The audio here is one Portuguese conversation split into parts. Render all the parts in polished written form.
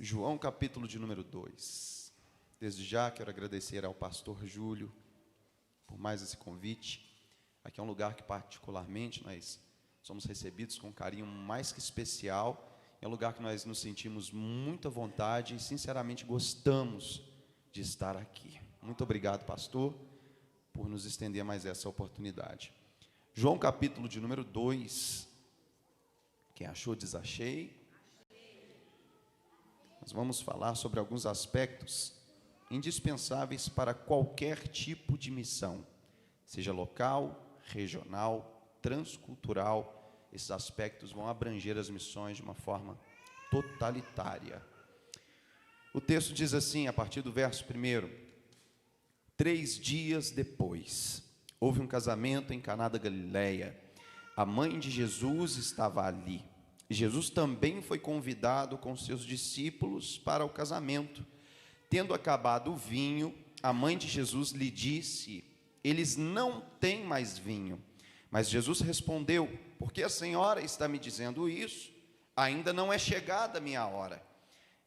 João capítulo de número 2. Desde já quero agradecer ao pastor Júlio por mais esse convite. Aqui é um lugar que particularmente nós somos recebidos com um carinho mais que especial. É um lugar que nós nos sentimos muito à vontade e sinceramente gostamos de estar aqui. Muito obrigado, pastor, por nos estender mais essa oportunidade. João capítulo de número 2. Quem achou, diz achei. Nós vamos falar sobre alguns aspectos indispensáveis para qualquer tipo de missão, seja local, regional, transcultural. Esses aspectos vão abranger as missões de uma forma totalitária. O texto diz assim, a partir do verso 1: 3 dias depois, houve um casamento em Caná da Galileia. A mãe de Jesus estava ali. Jesus também foi convidado com seus discípulos para o casamento. Tendo acabado o vinho, a mãe de Jesus lhe disse: eles não têm mais vinho. Mas Jesus respondeu: por que a senhora está me dizendo isso? Ainda não é chegada a minha hora.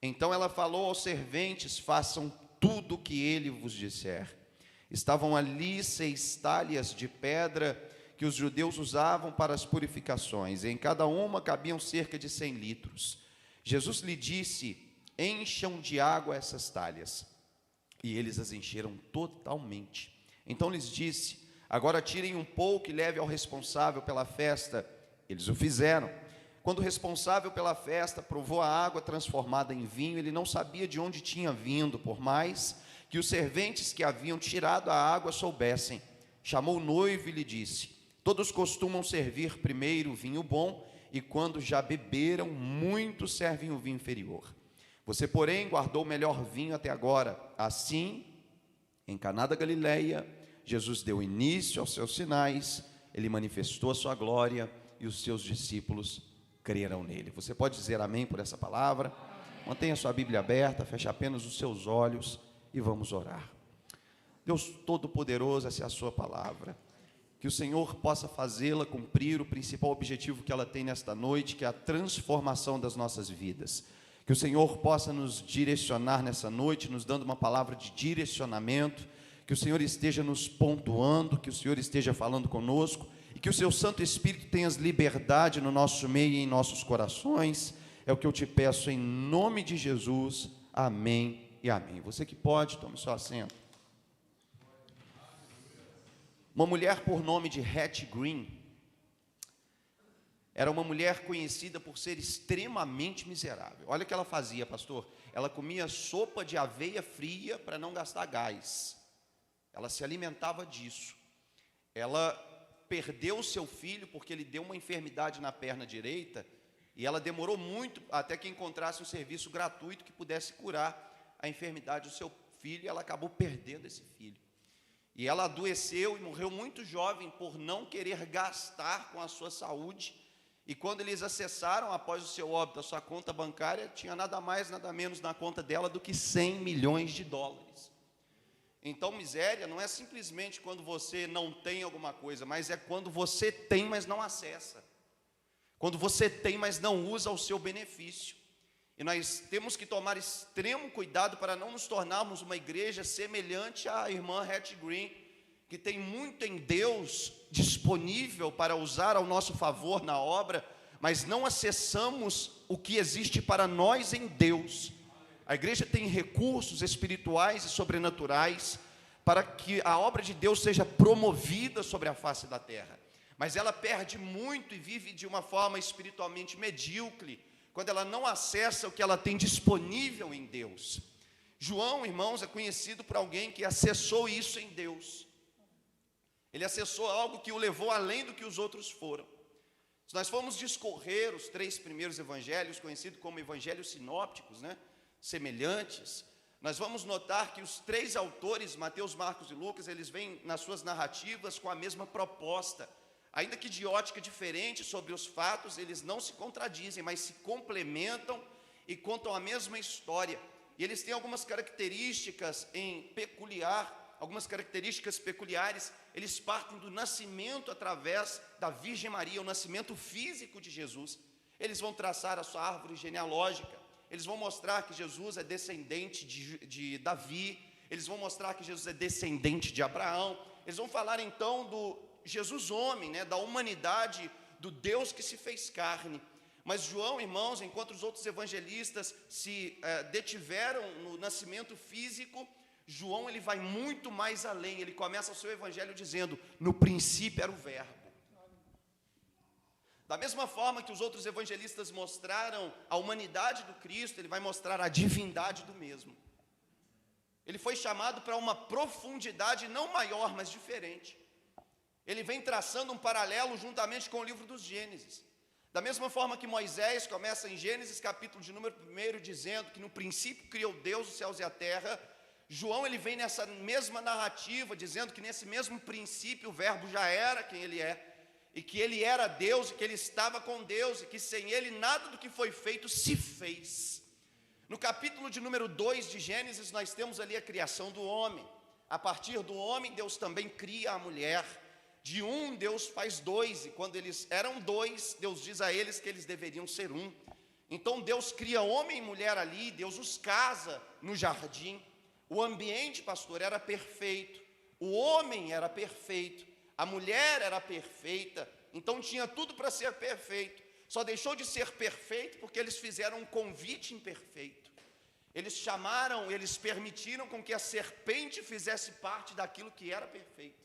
Então ela falou aos serventes: façam tudo o que ele vos disser. Estavam ali 6 talhas de pedra que os judeus usavam para as purificações. Em cada uma cabiam cerca de 100 litros. Jesus lhe disse: encham de água essas talhas. E eles as encheram totalmente. Então lhes disse: agora tirem um pouco e leve ao responsável pela festa. Eles o fizeram. Quando o responsável pela festa provou a água transformada em vinho, ele não sabia de onde tinha vindo, por mais que os serventes que haviam tirado a água soubessem. Chamou o noivo e lhe disse: todos costumam servir primeiro o vinho bom, e quando já beberam, muitos servem o vinho inferior. Você, porém, guardou o melhor vinho até agora. Assim, em Caná da Galileia, Jesus deu início aos seus sinais, ele manifestou a sua glória e os seus discípulos creram nele. Você pode dizer amém por essa palavra? Mantenha sua Bíblia aberta, feche apenas os seus olhos e vamos orar. Deus Todo-Poderoso, essa é a sua palavra. Que o Senhor possa fazê-la cumprir o principal objetivo que ela tem nesta noite, que é a transformação das nossas vidas. Que o Senhor possa nos direcionar nessa noite, nos dando uma palavra de direcionamento, que o Senhor esteja nos pontuando, que o Senhor esteja falando conosco, e que o seu Santo Espírito tenha liberdade no nosso meio e em nossos corações. É o que eu te peço em nome de Jesus. Amém e amém. Você que pode, tome seu assento. Uma mulher por nome de Hattie Green era uma mulher conhecida por ser extremamente miserável. Olha o que ela fazia, pastor. Ela comia sopa de aveia fria para não gastar gás. Ela se alimentava disso. Ela perdeu o seu filho porque ele deu uma enfermidade na perna direita e ela demorou muito até que encontrasse um serviço gratuito que pudesse curar a enfermidade do seu filho, e ela acabou perdendo esse filho. E ela adoeceu e morreu muito jovem por não querer gastar com a sua saúde. E quando eles acessaram, após o seu óbito, a sua conta bancária, tinha nada mais, nada menos na conta dela do que 100 milhões de dólares. Então, miséria não é simplesmente quando você não tem alguma coisa, mas é quando você tem, mas não acessa. Quando você tem, mas não usa ao seu benefício. E nós temos que tomar extremo cuidado para não nos tornarmos uma igreja semelhante à irmã Hattie Green, que tem muito em Deus disponível para usar ao nosso favor na obra, mas não acessamos o que existe para nós em Deus. A igreja tem recursos espirituais e sobrenaturais para que a obra de Deus seja promovida sobre a face da terra, mas ela perde muito e vive de uma forma espiritualmente medíocre quando ela não acessa o que ela tem disponível em Deus. João, irmãos, é conhecido por alguém que acessou isso em Deus. Ele acessou algo que o levou além do que os outros foram. Se nós formos discorrer os 3 primeiros evangelhos, conhecidos como evangelhos sinópticos, semelhantes, nós vamos notar que os 3 autores, Mateus, Marcos e Lucas, eles vêm nas suas narrativas com a mesma proposta. Ainda que de ótica diferente sobre os fatos, eles não se contradizem, mas se complementam e contam a mesma história. E eles têm algumas características algumas características peculiares. Eles partem do nascimento através da Virgem Maria, o nascimento físico de Jesus. Eles vão traçar a sua árvore genealógica. eles vão mostrar que Jesus é descendente de Davi, eles vão mostrar que Jesus é descendente de Abraão, eles vão falar então do Jesus homem, né, da humanidade, do Deus que se fez carne. Mas João, irmãos, enquanto os outros evangelistas se detiveram no nascimento físico, João ele vai muito mais além. Ele começa o seu evangelho dizendo: no princípio era o verbo. Da mesma forma que os outros evangelistas mostraram a humanidade do Cristo, ele vai mostrar a divindade do mesmo. Ele foi chamado para uma profundidade não maior, mas diferente. Ele vem traçando um paralelo juntamente com o livro dos Gênesis. Da mesma forma que Moisés começa em Gênesis capítulo de número 1, dizendo que no princípio criou Deus os céus e a terra, João ele vem nessa mesma narrativa, dizendo que nesse mesmo princípio o verbo já era quem ele é, e que ele era Deus, e que ele estava com Deus, e que sem ele nada do que foi feito se fez. No capítulo de número 2 de Gênesis, nós temos ali a criação do homem. A partir do homem, Deus também cria a mulher. De um, Deus faz dois, e quando eles eram dois, Deus diz a eles que eles deveriam ser um. Então Deus cria homem e mulher ali, Deus os casa no jardim. O ambiente, pastor, era perfeito, o homem era perfeito, a mulher era perfeita, então tinha tudo para ser perfeito. Só deixou de ser perfeito porque eles fizeram um convite imperfeito. Eles chamaram, eles permitiram com que a serpente fizesse parte daquilo que era perfeito.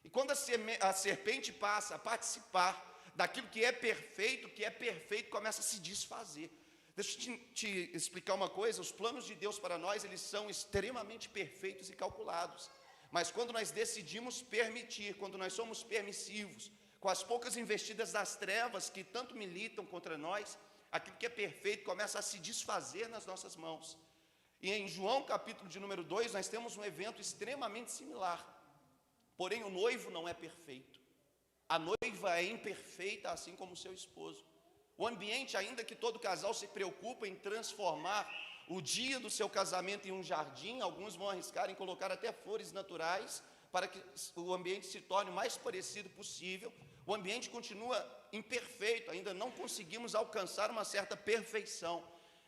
E quando a serpente passa a participar daquilo que é perfeito, o que é perfeito começa a se desfazer. Deixa eu te explicar uma coisa: os planos de Deus para nós, eles são extremamente perfeitos e calculados. Mas quando nós decidimos permitir, quando nós somos permissivos, com as poucas investidas das trevas que tanto militam contra nós, aquilo que é perfeito começa a se desfazer nas nossas mãos. E em João capítulo de número 2, nós temos um evento extremamente similar. Porém, o noivo não é perfeito. A noiva é imperfeita, assim como o seu esposo. O ambiente, ainda que todo casal se preocupa em transformar o dia do seu casamento em um jardim, alguns vão arriscar em colocar até flores naturais, para que o ambiente se torne o mais parecido possível. O ambiente continua imperfeito, ainda não conseguimos alcançar uma certa perfeição.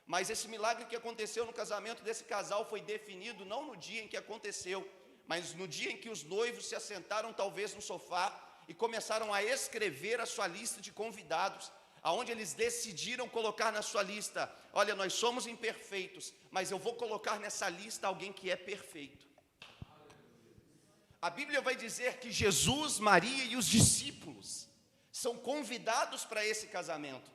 Mas esse milagre que aconteceu no casamento desse casal foi definido não no dia em que aconteceu, mas no dia em que os noivos se assentaram talvez no sofá e começaram a escrever a sua lista de convidados, aonde eles decidiram colocar na sua lista: olha, nós somos imperfeitos, mas eu vou colocar nessa lista alguém que é perfeito. A Bíblia vai dizer que Jesus, Maria e os discípulos são convidados para esse casamento.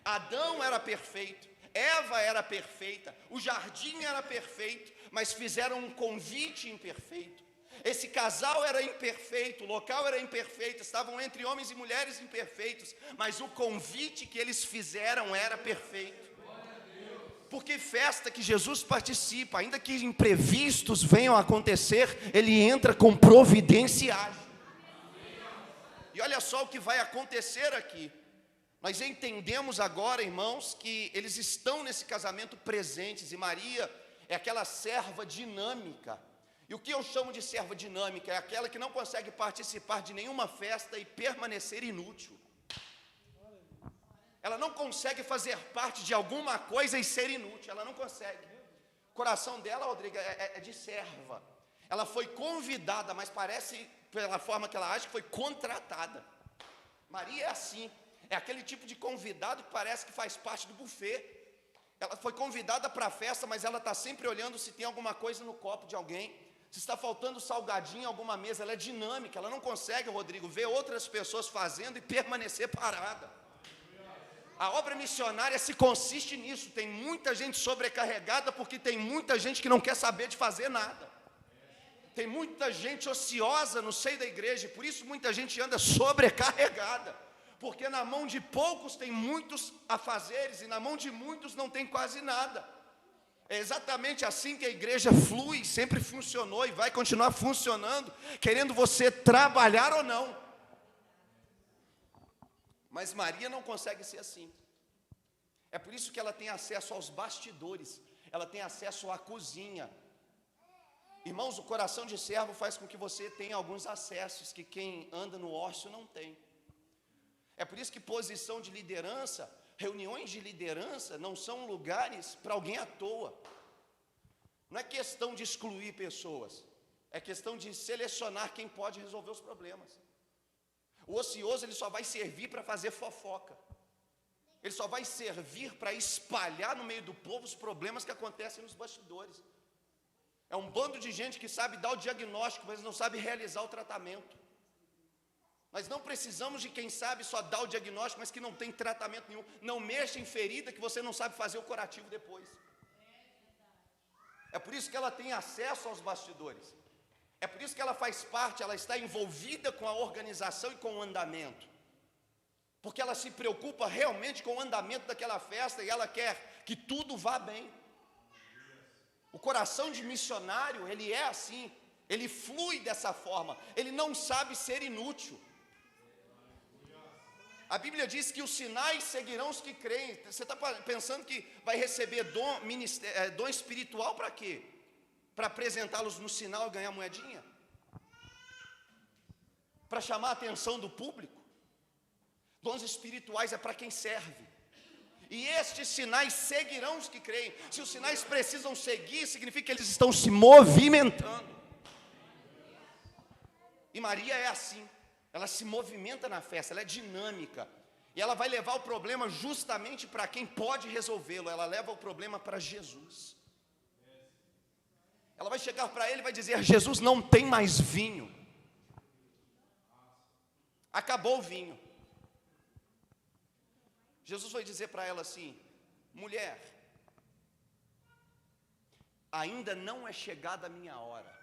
Adão era perfeito, Eva era perfeita, o jardim era perfeito, mas fizeram um convite imperfeito. Esse casal era imperfeito, o local era imperfeito, estavam entre homens e mulheres imperfeitos, mas o convite que eles fizeram era perfeito. Porque festa que Jesus participa, ainda que imprevistos venham a acontecer, ele entra com providência e age. E olha só o que vai acontecer aqui. Nós entendemos agora, irmãos, que eles estão nesse casamento presentes, e Maria é aquela serva dinâmica. E o que eu chamo de serva dinâmica é aquela que não consegue participar de nenhuma festa e permanecer inútil. Ela não consegue fazer parte de alguma coisa e ser inútil, ela não consegue. O coração dela, Rodrigo, é de serva. Ela foi convidada, mas parece, pela forma que ela age, que foi contratada. Maria é assim, é aquele tipo de convidado que parece que faz parte do buffet. Ela foi convidada para a festa, mas ela está sempre olhando se tem alguma coisa no copo de alguém, se está faltando salgadinho em alguma mesa. Ela é dinâmica, ela não consegue, Rodrigo, ver outras pessoas fazendo e permanecer parada. A obra missionária se consiste nisso. Tem muita gente sobrecarregada porque tem muita gente que não quer saber de fazer nada. Tem muita gente ociosa no seio da igreja, e por isso muita gente anda sobrecarregada, porque na mão de poucos tem muitos afazeres e na mão de muitos não tem quase nada. É exatamente assim que a igreja flui, sempre funcionou e vai continuar funcionando, querendo você trabalhar ou não. Mas Maria não consegue ser assim. É por isso que ela tem acesso aos bastidores, ela tem acesso à cozinha. Irmãos, o coração de servo faz com que você tenha alguns acessos que quem anda no ócio não tem. É por isso que posição de liderança reuniões de liderança não são lugares para alguém à toa. Não é questão de excluir pessoas, é questão de selecionar quem pode resolver os problemas. O ocioso, ele só vai servir para fazer fofoca. Ele só vai servir para espalhar no meio do povo os problemas que acontecem nos bastidores. É um bando de gente que sabe dar o diagnóstico, mas não sabe realizar o tratamento. Nós não precisamos de quem sabe só dar o diagnóstico, mas que não tem tratamento nenhum. Não mexa em ferida que você não sabe fazer o curativo depois. É por isso que ela tem acesso aos bastidores. É por isso que ela faz parte, ela está envolvida com a organização e com o andamento. Porque ela se preocupa realmente com o andamento daquela festa e ela quer que tudo vá bem. O coração de missionário, ele é assim, ele flui dessa forma, ele não sabe ser inútil. A Bíblia diz que os sinais seguirão os que creem. Você está pensando que vai receber dom espiritual para quê? Para apresentá-los no sinal e ganhar moedinha? Para chamar a atenção do público? Dons espirituais é para quem serve. E estes sinais seguirão os que creem. Se os sinais precisam seguir, significa que eles estão se movimentando. E Maria é assim. Ela se movimenta na festa, ela é dinâmica. E ela vai levar o problema justamente para quem pode resolvê-lo. Ela leva o problema para Jesus. Ela vai chegar para ele e vai dizer: Jesus, não tem mais vinho. Acabou o vinho. Jesus vai dizer para ela assim: mulher, ainda não é chegada a minha hora.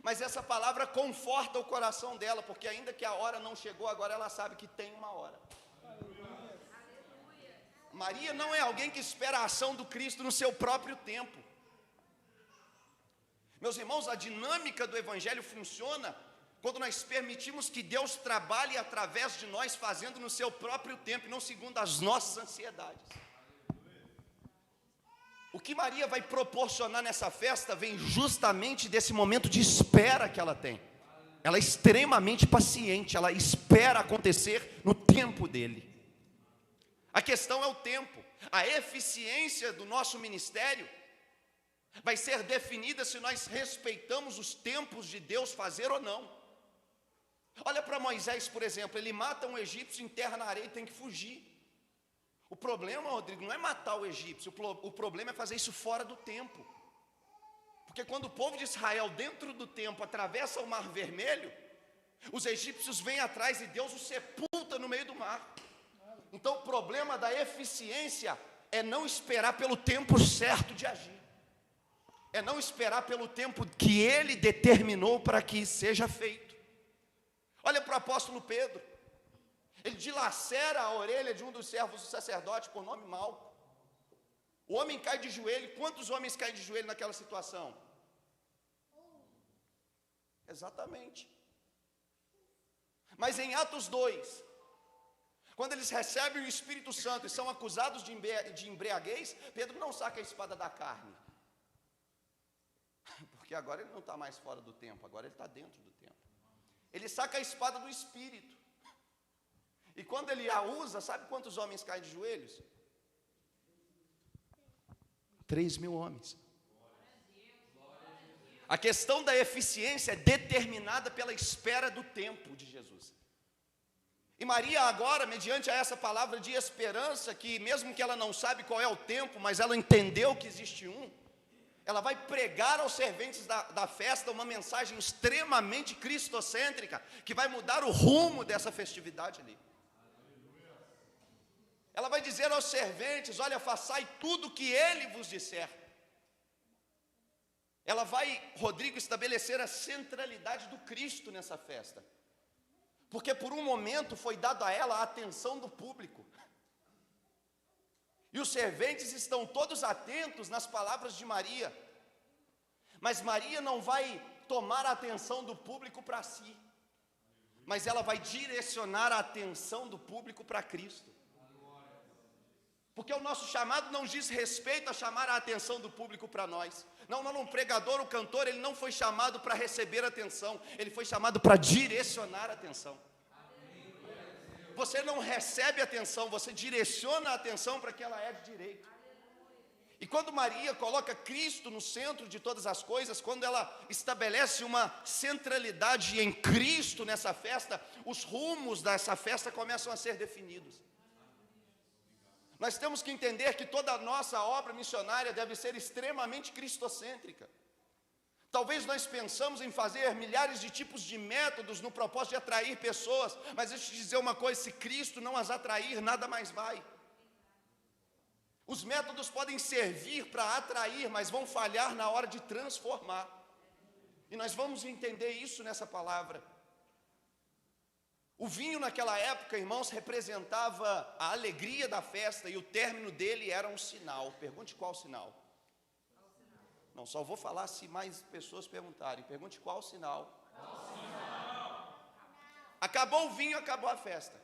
Mas essa palavra conforta o coração dela, porque ainda que a hora não chegou, agora ela sabe que tem uma hora. Maria não é alguém que espera a ação do Cristo no seu próprio tempo. Meus irmãos, a dinâmica do Evangelho funciona quando nós permitimos que Deus trabalhe através de nós, fazendo no seu próprio tempo, e não segundo as nossas ansiedades. O que Maria vai proporcionar nessa festa vem justamente desse momento de espera que ela tem. Ela é extremamente paciente, ela espera acontecer no tempo dele. A questão é o tempo. A eficiência do nosso ministério vai ser definida se nós respeitamos os tempos de Deus fazer ou não. Olha para Moisés, por exemplo, ele mata um egípcio, enterra na areia e tem que fugir. O problema, Rodrigo, não é matar o egípcio, o problema é fazer isso fora do tempo. Porque quando o povo de Israel, dentro do tempo, atravessa o Mar Vermelho, os egípcios vêm atrás e Deus os sepulta no meio do mar. Então o problema da eficiência é não esperar pelo tempo certo de agir. É não esperar pelo tempo que Ele determinou para que seja feito. Olha para o apóstolo Pedro. Ele dilacera a orelha de um dos servos do sacerdote por nome Malco. O homem cai de joelho. Quantos homens caem de joelho naquela situação? Exatamente. Mas em Atos 2, quando eles recebem o Espírito Santo e são acusados de embriaguez, Pedro não saca a espada da carne. Porque agora ele não está mais fora do tempo, agora ele está dentro do tempo. Ele saca a espada do Espírito. E quando ele a usa, sabe quantos homens caem de joelhos? 3.000 homens. A questão da eficiência é determinada pela espera do tempo de Jesus. E Maria agora, mediante a essa palavra de esperança, que mesmo que ela não sabe qual é o tempo, mas ela entendeu que existe um, ela vai pregar aos serventes da festa uma mensagem extremamente cristocêntrica, que vai mudar o rumo dessa festividade ali. Ela vai dizer aos serventes: olha, façai tudo o que ele vos disser. Ela vai, Rodrigo, estabelecer a centralidade do Cristo nessa festa. Porque por um momento foi dado a ela a atenção do público. E os serventes estão todos atentos nas palavras de Maria. Mas Maria não vai tomar a atenção do público para si. Mas ela vai direcionar a atenção do público para Cristo. Porque o nosso chamado não diz respeito a chamar a atenção do público para nós. Não, o pregador, o cantor, ele não foi chamado para receber atenção. Ele foi chamado para direcionar a atenção. Você não recebe atenção, você direciona a atenção para que ela é de direito. E quando Maria coloca Cristo no centro de todas as coisas, quando ela estabelece uma centralidade em Cristo nessa festa, os rumos dessa festa começam a ser definidos. Nós temos que entender que toda a nossa obra missionária deve ser extremamente cristocêntrica. Talvez nós pensamos em fazer milhares de tipos de métodos no propósito de atrair pessoas, mas deixa eu te dizer uma coisa: se Cristo não as atrair, nada mais vai. Os métodos podem servir para atrair, mas vão falhar na hora de transformar. E nós vamos entender isso nessa palavra. O vinho naquela época, irmãos, representava a alegria da festa e o término dele era um sinal. Pergunte qual sinal? Não, só vou falar se mais pessoas perguntarem. Pergunte qual sinal? Acabou o vinho, acabou a festa.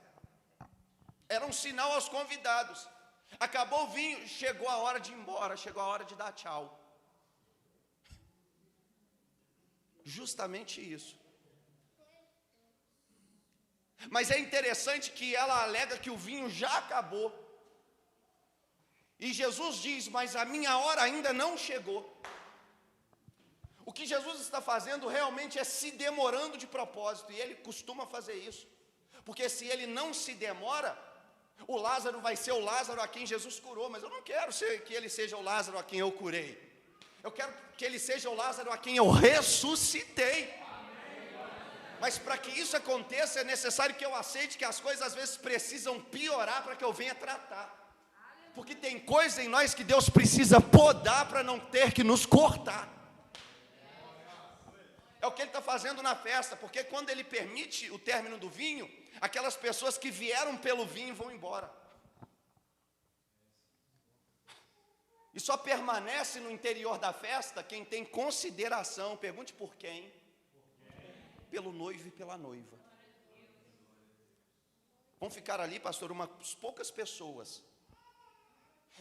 Era um sinal aos convidados. Acabou o vinho, chegou a hora de ir embora, chegou a hora de dar tchau. Justamente isso. Mas é interessante que ela alega que o vinho já acabou. E Jesus diz: mas a minha hora ainda não chegou. O que Jesus está fazendo realmente é se demorando de propósito, e ele costuma fazer isso. Porque se ele não se demora, o Lázaro vai ser o Lázaro a quem Jesus curou, mas eu não quero que ele seja o Lázaro a quem eu curei. Eu quero que ele seja o Lázaro a quem eu ressuscitei. Mas para que isso aconteça, é necessário que eu aceite que as coisas às vezes precisam piorar para que eu venha tratar. Porque tem coisa em nós que Deus precisa podar para não ter que nos cortar. É o que ele está fazendo na festa, porque quando ele permite o término do vinho, aquelas pessoas que vieram pelo vinho vão embora. E só permanece no interior da festa quem tem consideração. Pergunte por quem? Pelo noivo e pela noiva. Vão ficar ali, pastor, umas poucas pessoas.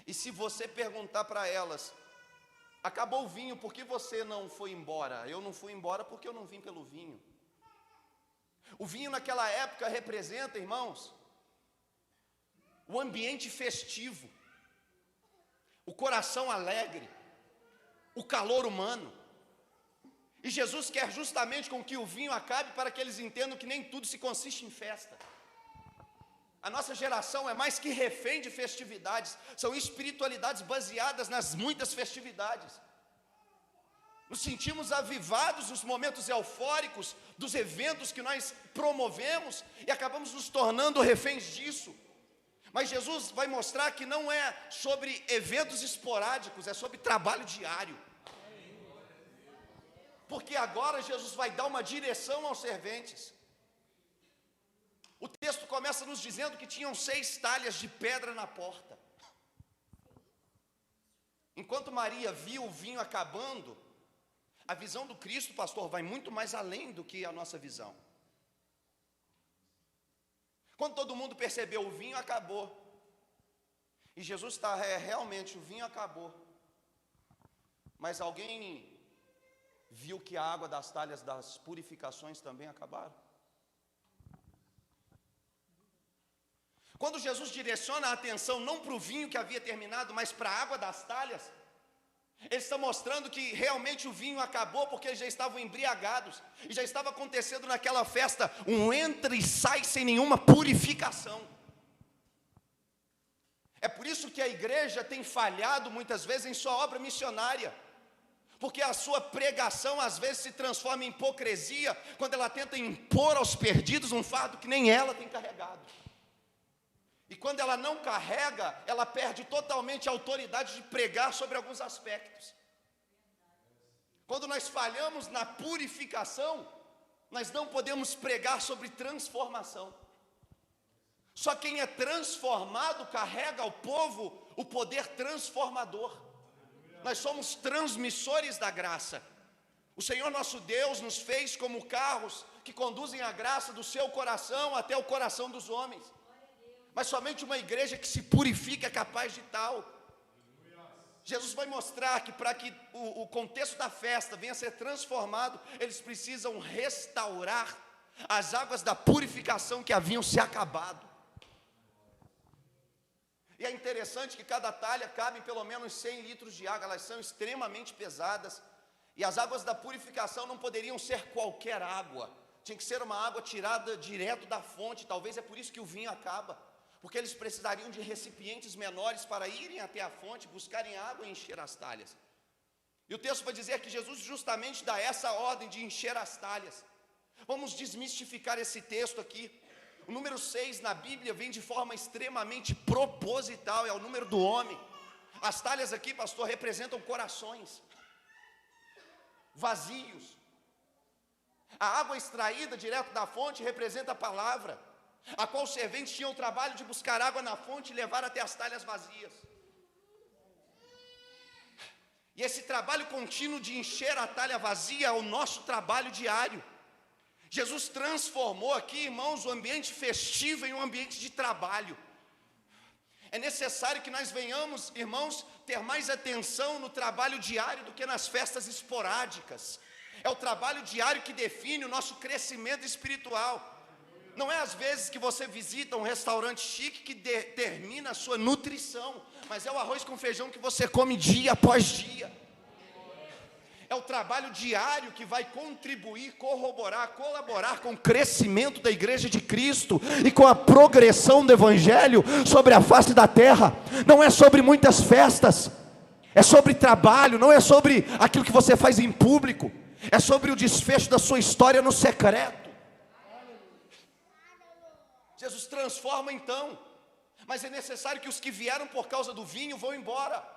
E se você perguntar para elas: acabou o vinho, por que você não foi embora? Eu não fui embora porque eu não vim pelo vinho. O vinho naquela época representa, irmãos, o ambiente festivo, o coração alegre, o calor humano. E Jesus quer justamente com que o vinho acabe para que eles entendam que nem tudo se consiste em festa. A nossa geração é mais que refém de festividades, são espiritualidades baseadas nas muitas festividades. Nos sentimos avivados nos momentos eufóricos dos eventos que nós promovemos e acabamos nos tornando reféns disso. Mas Jesus vai mostrar que não é sobre eventos esporádicos, é sobre trabalho diário. Porque agora Jesus vai dar uma direção aos serventes. O texto começa nos dizendo que tinham 6 talhas de pedra na porta. Enquanto Maria viu o vinho acabando, a visão do Cristo, pastor, vai muito mais além do que a nossa visão. Quando todo mundo percebeu, o vinho acabou. E Jesus está, realmente, o vinho acabou. Mas alguém viu que a água das talhas das purificações também acabaram? Quando Jesus direciona a atenção não para o vinho que havia terminado, mas para a água das talhas, ele está mostrando que realmente o vinho acabou, porque eles já estavam embriagados, e já estava acontecendo naquela festa um entra e sai sem nenhuma purificação. É por isso que a igreja tem falhado muitas vezes em sua obra missionária, porque a sua pregação às vezes se transforma em hipocrisia, quando ela tenta impor aos perdidos um fardo que nem ela tem carregado. E quando ela não carrega, ela perde totalmente a autoridade de pregar sobre alguns aspectos. Quando nós falhamos na purificação, nós não podemos pregar sobre transformação. Só quem é transformado carrega ao povo o poder transformador. Nós somos transmissores da graça. O Senhor nosso Deus nos fez como carros que conduzem a graça do seu coração até o coração dos homens. Mas somente uma igreja que se purifica é capaz de tal. Jesus vai mostrar que para que o contexto da festa venha a ser transformado, eles precisam restaurar as águas da purificação que haviam se acabado. E é interessante que cada talha cabe pelo menos 100 litros de água, elas são extremamente pesadas. E as águas da purificação não poderiam ser qualquer água, tinha que ser uma água tirada direto da fonte. Talvez é por isso que o vinho acaba, porque eles precisariam de recipientes menores para irem até a fonte, buscarem água e encher as talhas. E o texto vai dizer que Jesus justamente dá essa ordem de encher as talhas. Vamos desmistificar esse texto aqui. O número 6 na Bíblia vem de forma extremamente proposital, é o número do homem. As talhas aqui, pastor, representam corações vazios. A água extraída direto da fonte representa a palavra, a qual os serventes tinham o trabalho de buscar água na fonte e levar até as talhas vazias. E esse trabalho contínuo de encher a talha vazia é o nosso trabalho diário. Jesus transformou aqui, irmãos, o ambiente festivo em um ambiente de trabalho. É necessário que nós venhamos, irmãos, ter mais atenção no trabalho diário do que nas festas esporádicas. É o trabalho diário que define o nosso crescimento espiritual. Não é às vezes que você visita um restaurante chique que determina a sua nutrição, mas é o arroz com feijão que você come dia após dia. É o trabalho diário que vai contribuir, corroborar, colaborar com o crescimento da igreja de Cristo e com a progressão do evangelho sobre a face da terra. Não é sobre muitas festas, é sobre trabalho, não é sobre aquilo que você faz em público, é sobre o desfecho da sua história no secreto. Jesus transforma então, mas é necessário que os que vieram por causa do vinho vão embora.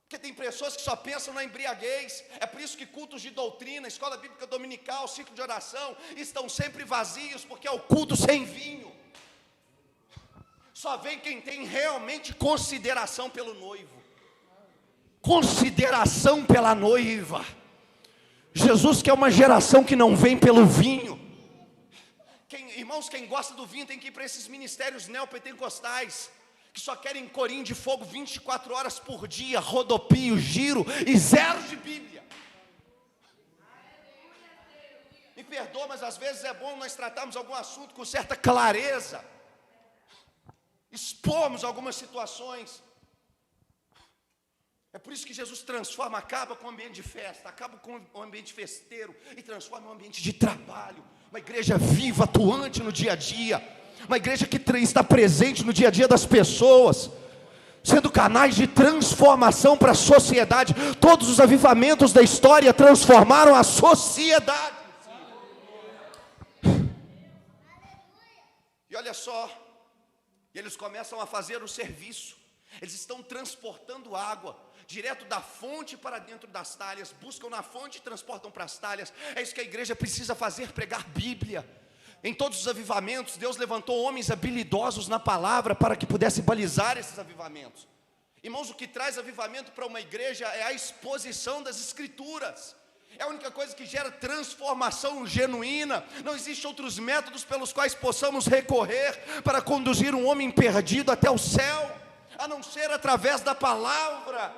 Porque tem pessoas que só pensam na embriaguez. É por isso que cultos de doutrina, escola bíblica dominical, ciclo de oração estão sempre vazios, porque é o culto sem vinho. Só vem quem tem realmente consideração pelo noivo, consideração pela noiva. Jesus quer uma geração que não vem pelo vinho. Irmãos, quem gosta do vinho tem que ir para esses ministérios neopentecostais, que só querem corinho de fogo 24 horas por dia, rodopio, giro e zero de Bíblia. Me perdoa, mas às vezes é bom nós tratarmos algum assunto com certa clareza, expomos algumas situações. É por isso que Jesus transforma, acaba com o ambiente de festa, acaba com o ambiente festeiro e transforma um ambiente de trabalho, uma igreja viva, atuante no dia a dia. Uma igreja que está presente no dia a dia das pessoas, sendo canais de transformação para a sociedade. Todos os avivamentos da história transformaram a sociedade. E olha só, eles começam a fazer o serviço. Eles estão transportando água direto da fonte para dentro das talhas. Buscam na fonte e transportam para as talhas. É isso que a igreja precisa fazer, pregar Bíblia. Em todos os avivamentos, Deus levantou homens habilidosos na palavra para que pudesse balizar esses avivamentos. Irmãos, o que traz avivamento para uma igreja é a exposição das Escrituras. É a única coisa que gera transformação genuína. Não existem outros métodos pelos quais possamos recorrer para conduzir um homem perdido até o céu, a não ser através da palavra,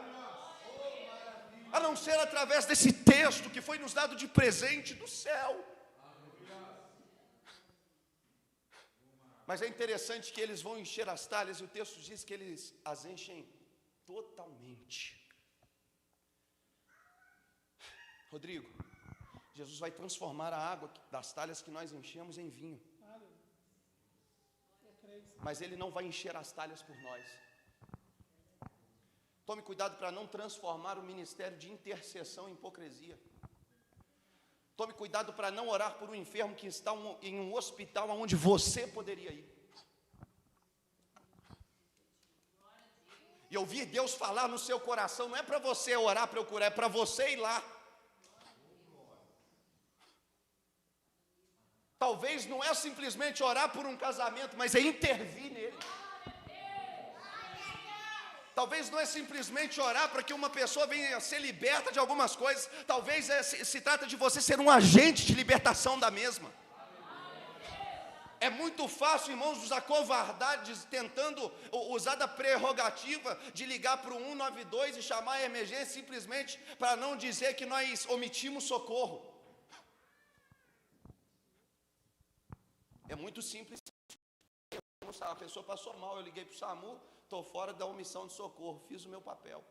a não ser através desse texto que foi nos dado de presente do céu. Mas é interessante que eles vão encher as talhas, e o texto diz que eles as enchem totalmente. Rodrigo, Jesus vai transformar a água das talhas que nós enchemos em vinho. Mas Ele não vai encher as talhas por nós. Tome cuidado para não transformar o ministério de intercessão em hipocrisia. Tome cuidado para não orar por um enfermo que está em um hospital onde você poderia ir. E ouvir Deus falar no seu coração, não é para você orar para eu curar, é para você ir lá. Talvez não é simplesmente orar por um casamento, mas é intervir nele. Talvez não é simplesmente orar para que uma pessoa venha a ser liberta de algumas coisas. Talvez se trata de você ser um agente de libertação da mesma. É muito fácil, irmãos, nos acovardar tentando usar da prerrogativa de ligar para o 192 e chamar a emergência simplesmente para não dizer que nós omitimos socorro. É muito simples. a pessoa passou mal, eu liguei para o SAMU, estou fora da omissão de socorro, fiz o meu papel.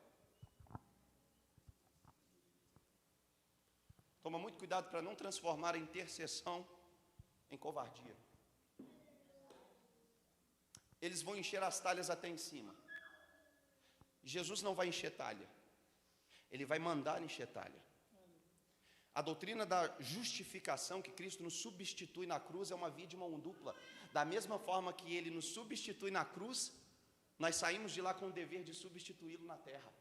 Toma muito cuidado para não transformar a intercessão em covardia. Eles vão encher as talhas até em cima. Jesus não vai encher talha, Ele vai mandar encher talha. A doutrina da justificação, que Cristo nos substitui na cruz, é uma via de mão dupla. Da mesma forma que Ele nos substitui na cruz, nós saímos de lá com o dever de substituí-lo na terra.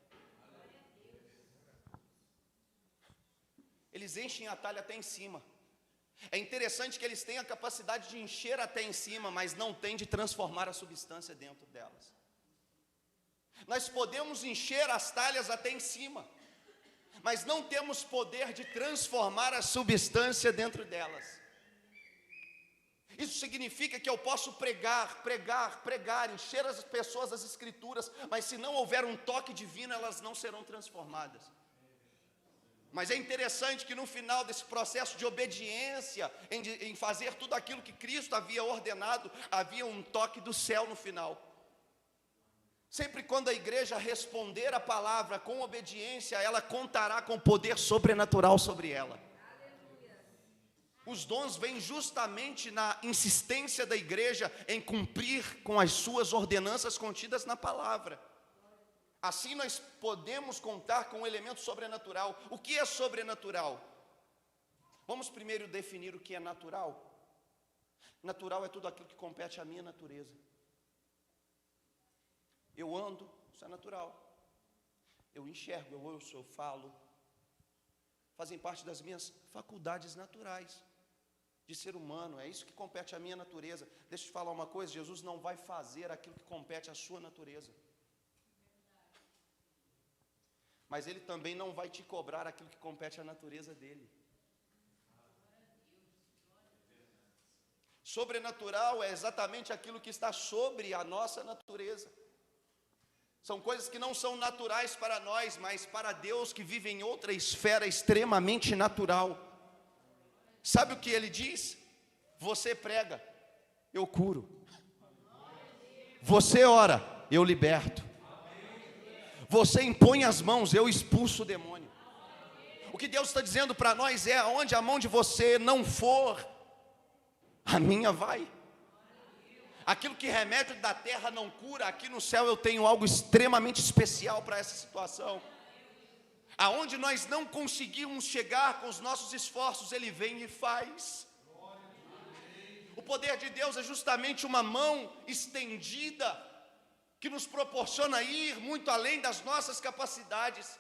Eles enchem a talha até em cima. É interessante que eles têm a capacidade de encher até em cima, mas não têm de transformar a substância dentro delas. Nós podemos encher as talhas até em cima, mas não temos poder de transformar a substância dentro delas. Isso significa que eu posso pregar, encher as pessoas das Escrituras, mas se não houver um toque divino, elas não serão transformadas. Mas é interessante que no final desse processo de obediência, em fazer tudo aquilo que Cristo havia ordenado, havia um toque do céu no final. Sempre quando a igreja responder a palavra com obediência, ela contará com poder sobrenatural sobre ela. Os dons vêm justamente na insistência da igreja em cumprir com as suas ordenanças contidas na palavra. Assim nós podemos contar com um elemento sobrenatural. O que é sobrenatural? Vamos primeiro definir o que é natural. Natural é tudo aquilo que compete à minha natureza. Eu ando, isso é natural. Eu enxergo, eu ouço, eu falo. Fazem parte das minhas faculdades naturais de ser humano. É isso que compete à minha natureza. Deixa eu te falar uma coisa, Jesus não vai fazer aquilo que compete à sua natureza. Mas Ele também não vai te cobrar aquilo que compete à natureza dEle. Sobrenatural é exatamente aquilo que está sobre a nossa natureza. São coisas que não são naturais para nós, mas para Deus que vive em outra esfera extremamente natural. Sabe o que Ele diz? Você prega, eu curo. Você ora, eu liberto. Você impõe as mãos, eu expulso o demônio. O que Deus está dizendo para nós é: aonde a mão de você não for, a minha vai. Aquilo que remédio da terra não cura, aqui no céu eu tenho algo extremamente especial para essa situação. Aonde nós não conseguimos chegar com os nossos esforços, Ele vem e faz. O poder de Deus é justamente uma mão estendida, que nos proporciona ir muito além das nossas capacidades.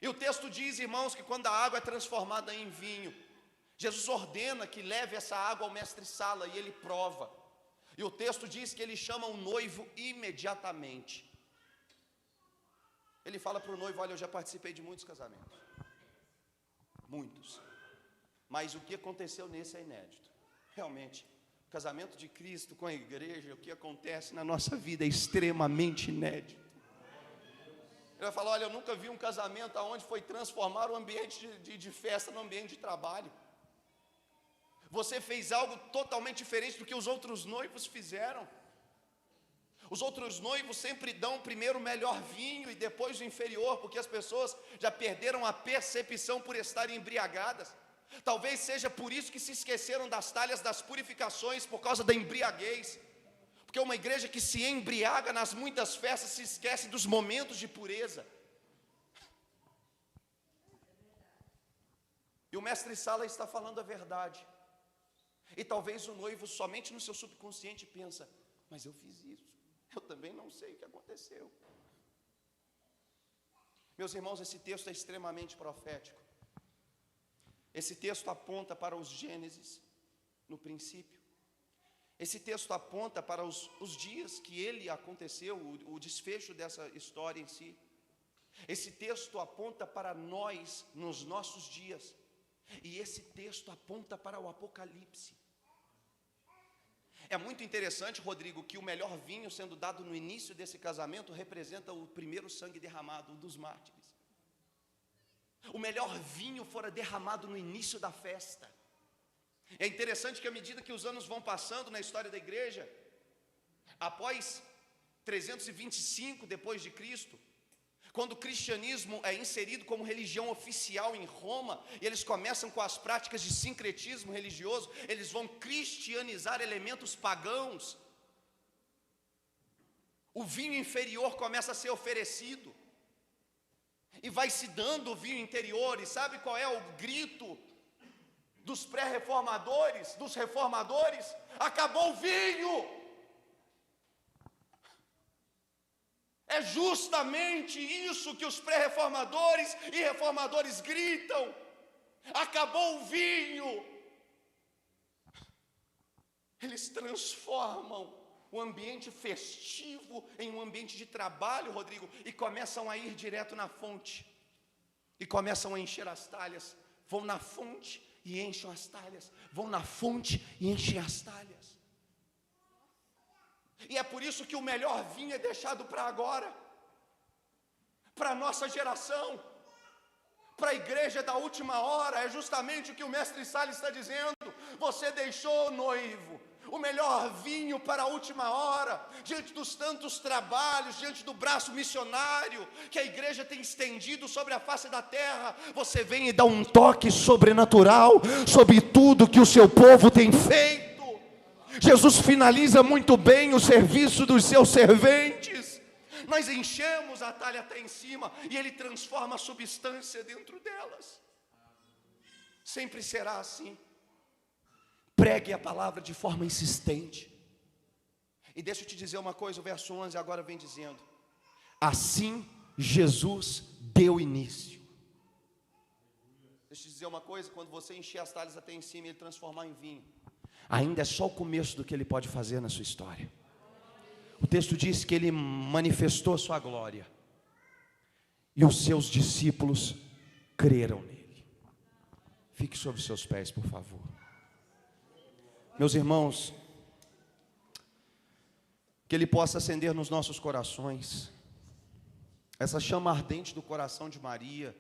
E o texto diz, irmãos, que quando a água é transformada em vinho, Jesus ordena que leve essa água ao mestre-sala e ele prova. E o texto diz que ele chama o noivo imediatamente. Ele fala para o noivo: olha, eu já participei de muitos casamentos. Muitos. Mas o que aconteceu nesse é inédito. Realmente, o casamento de Cristo com a igreja, o que acontece na nossa vida é extremamente inédito. Ele vai falar: olha, eu nunca vi um casamento onde foi transformar o ambiente de festa no ambiente de trabalho. Você fez algo totalmente diferente do que os outros noivos fizeram. Os outros noivos sempre dão primeiro o melhor vinho e depois o inferior, porque as pessoas já perderam a percepção por estarem embriagadas. Talvez seja por isso que se esqueceram das talhas das purificações, por causa da embriaguez. Porque uma igreja que se embriaga nas muitas festas se esquece dos momentos de pureza. E o mestre-sala está falando a verdade. E talvez o noivo somente no seu subconsciente pensa: mas eu fiz isso, eu também não sei o que aconteceu. Meus irmãos, esse texto é extremamente profético. Esse texto aponta para os Gênesis, no princípio. Esse texto aponta para os dias que ele aconteceu, o desfecho dessa história em si. Esse texto aponta para nós, nos nossos dias. E esse texto aponta para o Apocalipse. É muito interessante, Rodrigo, que o melhor vinho sendo dado no início desse casamento representa o primeiro sangue derramado, dos mártires. O melhor vinho fora derramado no início da festa. É interessante que à medida que os anos vão passando na história da igreja, Após 325 depois de Cristo, quando o cristianismo é inserido como religião oficial em Roma, e eles começam com as práticas de sincretismo religioso, eles vão cristianizar elementos pagãos. O vinho inferior começa a ser oferecido, e vai se dando o vinho interior. E sabe qual é o grito dos pré-reformadores, dos reformadores? Acabou o vinho! É justamente isso que os pré-reformadores e reformadores gritam: acabou o vinho. Eles transformam o ambiente festivo em um ambiente de trabalho, Rodrigo, e começam a ir direto na fonte, e começam a encher as talhas. Vão na fonte e enchem as talhas, vão na fonte e enchem as talhas. E é por isso que o melhor vinho é deixado para agora, para a nossa geração, para a igreja da última hora. É justamente o que o mestre Salles está dizendo: você deixou, noivo, o melhor vinho para a última hora, diante dos tantos trabalhos, diante do braço missionário que a igreja tem estendido sobre a face da terra. Você vem e dá um toque sobrenatural sobre tudo que o seu povo tem feito. Jesus finaliza muito bem o serviço dos seus serventes. Nós enchemos a talha até em cima, e Ele transforma a substância dentro delas. Sempre será assim. Pregue a palavra de forma insistente. E deixa eu te dizer uma coisa, o verso 11 agora vem dizendo: assim Jesus deu início. Deixa eu te dizer uma coisa: quando você encher as talhas até em cima e Ele transformar em vinho, ainda é só o começo do que Ele pode fazer na sua história. O texto diz que Ele manifestou a sua glória, e os seus discípulos creram nele. Fique sobre os seus pés, por favor. Meus irmãos, que Ele possa acender nos nossos corações essa chama ardente do coração de Maria,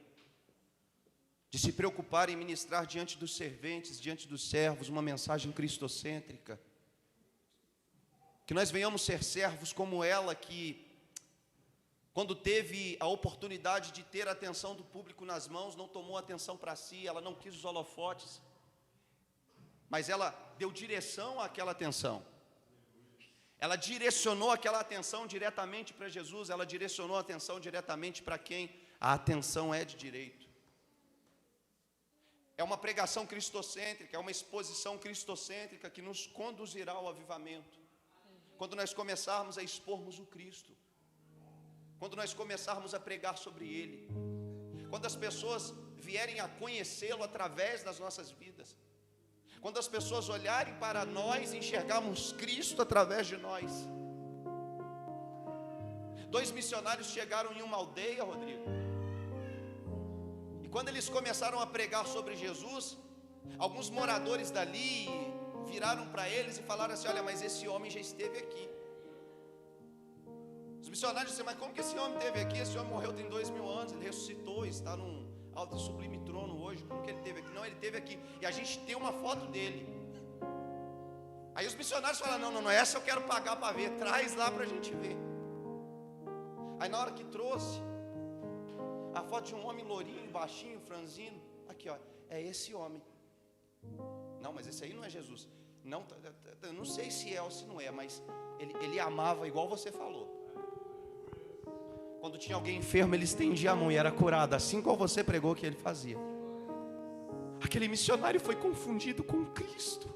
de se preocupar em ministrar diante dos serventes, diante dos servos, uma mensagem cristocêntrica. Que nós venhamos ser servos como ela, que quando teve a oportunidade de ter a atenção do público nas mãos, não tomou atenção para si, ela não quis os holofotes, mas ela deu direção àquela atenção. Ela direcionou aquela atenção diretamente para Jesus, ela direcionou a atenção diretamente para quem a atenção é de direito. É uma pregação cristocêntrica, é uma exposição cristocêntrica que nos conduzirá ao avivamento. Quando nós começarmos a expormos o Cristo, quando nós começarmos a pregar sobre Ele, quando as pessoas vierem a conhecê-lo através das nossas vidas, quando as pessoas olharem para nós e enxergarmos Cristo através de nós. 2 missionários chegaram em uma aldeia, Rodrigo, e quando eles começaram a pregar sobre Jesus, alguns moradores dali viraram para eles e falaram assim: olha, mas esse homem já esteve aqui. Os missionários disseram: mas como que esse homem esteve aqui? Esse homem morreu tem 2000 anos, ele ressuscitou, está num alto e sublime trono hoje. Como que ele esteve aqui? Não, ele esteve aqui, e a gente tem uma foto dele. Aí os missionários falaram: não, essa eu quero pagar para ver, traz lá para a gente ver. Aí na hora que trouxe a foto de um homem lourinho, baixinho, franzino, aqui ó, é esse homem. Não, mas esse aí não é Jesus. Não, eu não sei se é ou se não é, mas ele amava igual você falou. Quando tinha alguém enfermo, ele estendia a mão e era curado, assim como você pregou que ele fazia. Aquele missionário foi confundido com Cristo.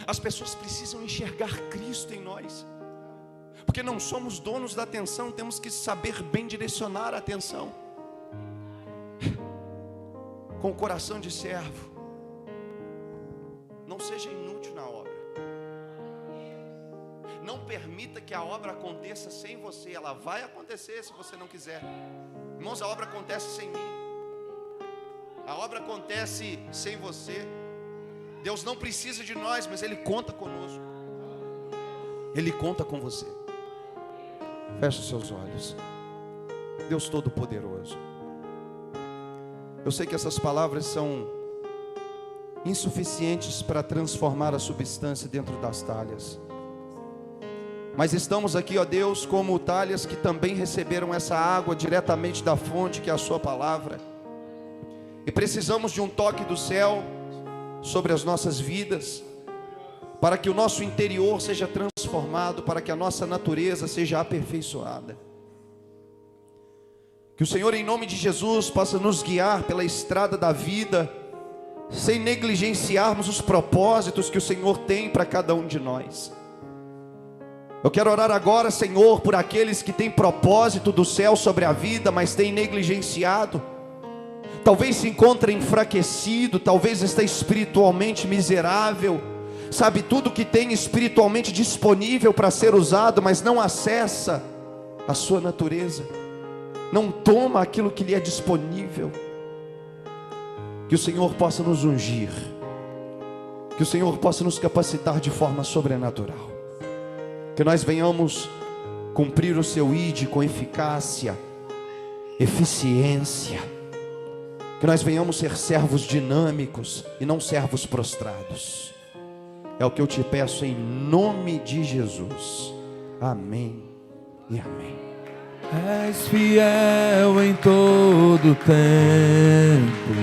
As pessoas precisam enxergar Cristo em nós, porque não somos donos da atenção, temos que saber bem direcionar a atenção, com o coração de servo. Não seja inútil na obra. Não permita que a obra aconteça sem você. Ela vai acontecer se você não quiser. Irmãos, a obra acontece sem mim. A obra acontece sem você. Deus não precisa de nós, mas Ele conta conosco. Ele conta com você. Feche os seus olhos. Deus Todo-Poderoso, eu sei que essas palavras são insuficientes para transformar a substância dentro das talhas, Mas estamos aqui, ó Deus, como talhas que também receberam essa água diretamente da fonte, que é a sua palavra. E precisamos de um toque do céu sobre as nossas vidas, para que o nosso interior seja transformado, para que a nossa natureza seja aperfeiçoada. Que o Senhor, em nome de Jesus, possa nos guiar pela estrada da vida, sem negligenciarmos os propósitos que o Senhor tem para cada um de nós. Eu quero orar agora, Senhor, por aqueles que têm propósito do céu sobre a vida, mas têm negligenciado. Talvez se encontre enfraquecido, talvez está espiritualmente miserável, sabe tudo que tem espiritualmente disponível para ser usado, mas não acessa a sua natureza, não toma aquilo que lhe é disponível. Que o Senhor possa nos ungir, que o Senhor possa nos capacitar de forma sobrenatural, que nós venhamos cumprir o seu ID com eficácia, eficiência, que nós venhamos ser servos dinâmicos e não servos prostrados. É o que eu te peço em nome de Jesus. Amém e amém. És fiel em todo tempo,